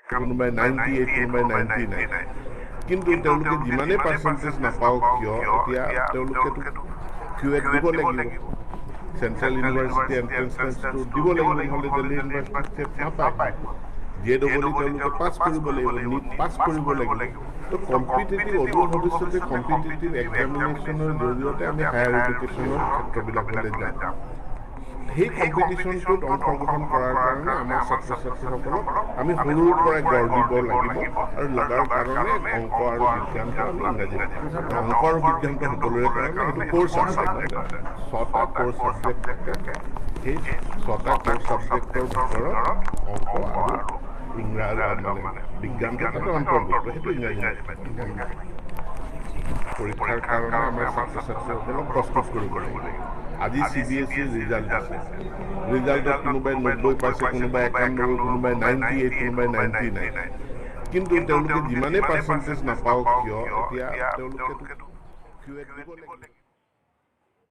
কোনোবাই 98 কোনোবাই 99 কিন্তু তেওঁলোকে যিমানেই পাৰ্চেণ্টেজ নাপাওক কিয় এতিয়া তেওঁলোকেতো কিউএট দিব লাগিব চেণ্ট্ৰেল ইউনিভাৰ্চিটি এণ্ট্ৰেঞ্চ টেষ্টটো দিব লাগিব নহ'লে দিল্লী ইউনিভাৰ্চিটি নাপায় JEE তেওঁলোকে পাছ কৰিব লাগিব নীট পাছ কৰিব লাগিব তো কম্পিটিটিভ অদূৰ ভৱিষ্যতে কম্পিটিটিভ এক্সামিনেশ্যনৰ জৰিয়তে আমি হায়াৰ এডুকেশ্যনৰ ক্ষেত্ৰবিলাকলৈ যাম সেই কম্পিটিশ্যনটোত অংশগ্ৰহণ কৰাৰ কাৰণে আমাৰ ছাত্ৰ ছাত্ৰীসকলক আমি সৰুৰ পৰাই গঢ় দিব লাগিব আৰু লগাৰ কাৰণে অংক আৰু বিজ্ঞানটো আমি ইংৰাজী অংক আৰু বিজ্ঞানটো সকলোৰে কাৰণে সেইটো ক'ৰ ছাবজেক্ট ছটা ক'ৰ ছাবজেক্ট থাকে সেই ছটা ক'ৰ ছাবজেক্টৰ ভিতৰত অংক আৰু ইংৰাজী মানে বিজ্ঞানটো তাতে অন্তৰ্ভুক্ত সেইটো ইংৰাজী পৰীক্ষাৰ কাৰণে আমাৰ ছাত্ৰ ছাত্ৰীসকলক প্ৰস্তুত কৰিব লাগিব আজি CBSE ৰিজাল্ট আছে ৰিজাল্টত কোনোবাই 90 পাইছে কোনোবাই 91 কোনোবাই 98 কোনোবাই 99 কিন্তু তেওঁলোকে যিমানেই পাৰ্চেণ্টেজ নাপাওক কিয় এতিয়া তেওঁলোকেতো কিউএট দিব লাগিব